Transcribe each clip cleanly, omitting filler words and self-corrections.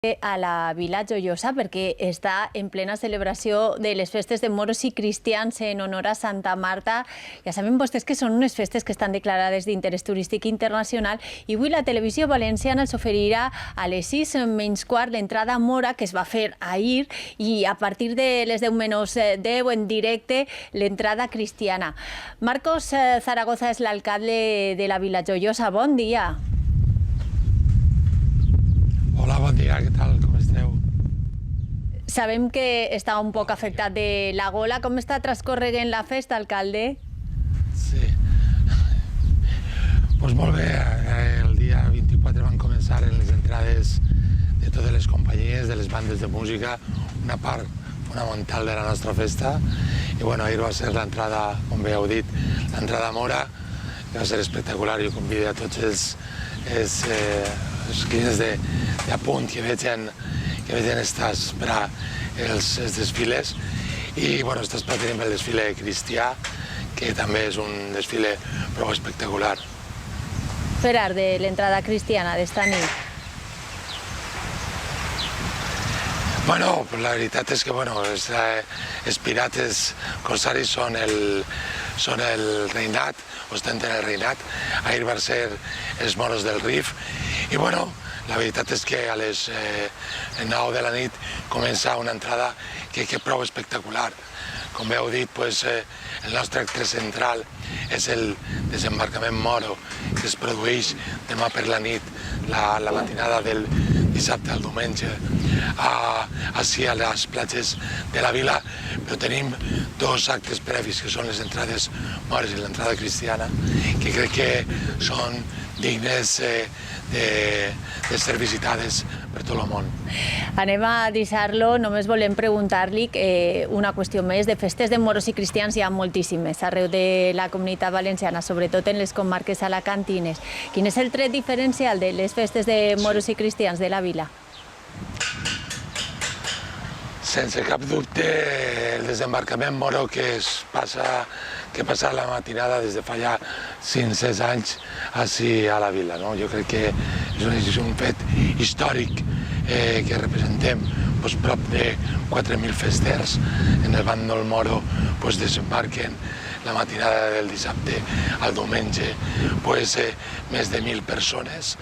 a la Vila Joiosa perquè està en plena celebració de les festes de moros i cristians en honor a Santa Marta. Ja saben vostès que són unes festes que estan declarades d'interès turístic internacional i avui la televisió valenciana els oferirà a les 6:15 l'entrada mora que es va fer ahir i a partir de les 10:10 en directe l'entrada cristiana. Marcos Zaragoza és l'alcalde de la Vila Joiosa. Bon dia. Hola, bon dia, què tal? Com esteu? Sabem que està un poc afectat de la gola. Com està transcorregent la festa, alcalde? Sí. Doncs molt bé, el dia 24 van començar les entrades de totes les companyies, de les bandes de música, una part fonamental de la nostra festa. I bueno, ahir va ser l'entrada, com bé heu dit, l'entrada mora, que va ser espectacular. Jo convido a tots els clients de punt que vegen esperar els desfiles i bueno, tenim el desfile cristià, que també és un desfile prou espectacular. Esperar de l'entrada cristiana d'esta nit. Bueno, la veritat és que els pirates corsaris són el reinat, ostenten el reinat. Ahir van ser els moros del Rif i bueno, la veritat és que a les 9 de la nit comença una entrada que és prou espectacular. Com heu dit, el nostre acte central és el desembarcament moro que es produeix demà per la nit, la matinada del dissabte al diumenge, ací a les platges de la vila, però tenim dos actes previs, que són les entrades mores i l'entrada cristiana, que crec que són dignes de ser visitades per tot el món. Anem a deixar-lo, només volem preguntar-li una qüestió més. De festes de moros i cristians hi ha moltíssimes arreu de la Comunitat Valenciana, sobretot en les comarques alacantines. Quin és el tret diferencial de les festes de moros i cristians de la vila? Sense cap dubte, el desembarcament moro que passa la matinada des de fa ja 500 anys ací a la vila. Jo crec que és un fet històric que representem prop de 4.000 festers en el bàndol moro, desembarquen la matinada del dissabte al diumenge més de 1.000 persones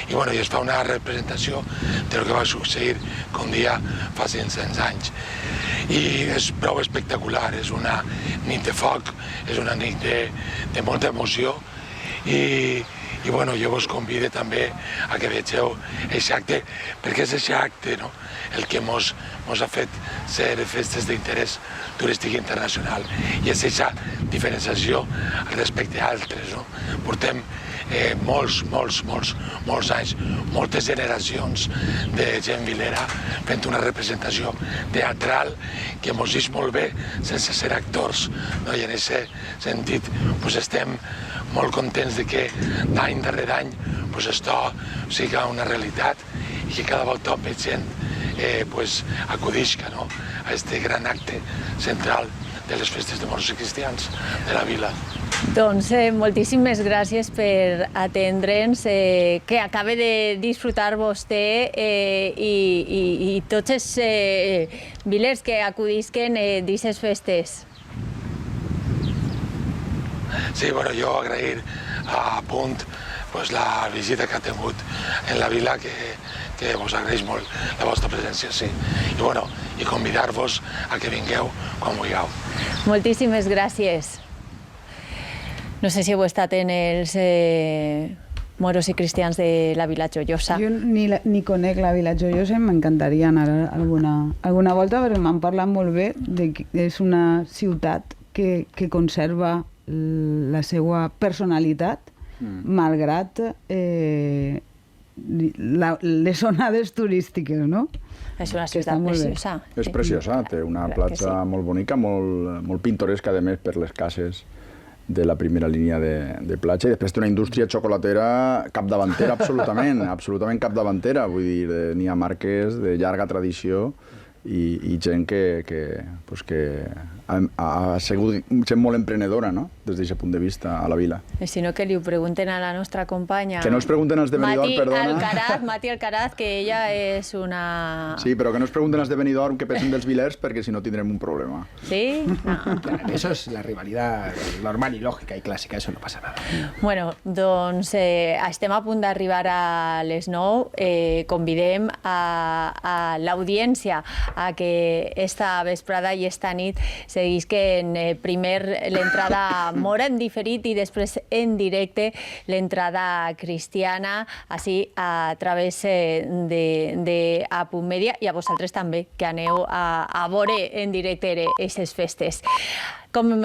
i es fa una representació del que va succeir com dia fa 500 anys. I és prou espectacular, és una nit de foc, és una nit de molta emoció i jo vos convido també a que vegeu aquest acte, perquè és aquest acte el que mos ha fet ser festes d'interès turístic internacional i és aquesta diferenciació respecte a altres. Portem molts anys, moltes generacions de gent vilera fent una representació teatral que mos és molt bé sense ser actors. I en aquest sentit estem molt contents que d'any darrere any això sigui una realitat i que cada volta més gent acudisca a aquest gran acte central de les festes de moros i cristians de la vila. Doncs moltíssimes gràcies per atendre'ns, que acabe de disfrutar vostè i tots els vilers que acudisquen d'aquestes festes. Sí, jo agrair a Punt la visita que ha tingut en la vila, que vos agraeix molt la vostra presència, sí. I convidar-vos a que vingueu quan vulgueu. Moltíssimes gràcies. No sé si heu estat en els moros i cristians de la Vila Joiosa. Jo ni conec la Vila Joiosa i m'encantaria anar alguna volta perquè m'han parlat molt bé que és una ciutat que conserva la seva personalitat malgrat les onades turístiques, no? És una ciutat preciosa. És preciosa, té una platja molt bonica, molt pintoresca, a més, per les cases de la primera línia de platja, i després té una indústria xocolatera capdavantera, absolutament capdavantera, vull dir, n'hi ha marques de llarga tradició i gent que ha sigut sent molt emprenedora, no?, des d'aquest punt de vista a la vila. Si no, que li ho pregunten a la nostra companya. Que no es pregunten als de Benidorm, perdona. Mati Alcaraz, que ella és una... Sí, però que no es pregunten als de Benidorm què pensen dels vilers, perquè si no tindrem un problema. ¿Sí? No. Eso es la rivalidad normal y lógica y clásica, eso no pasa nada. Bueno, doncs estem a punt d'arribar a les 9. Convidem a l'audiència a que esta vesprada i esta nit seguisquen primer l'entrada Mora en diferit i després en directe l'entrada cristiana, així a través de A.Media, i a vosaltres també, que aneu a veure en directe aquestes festes. Com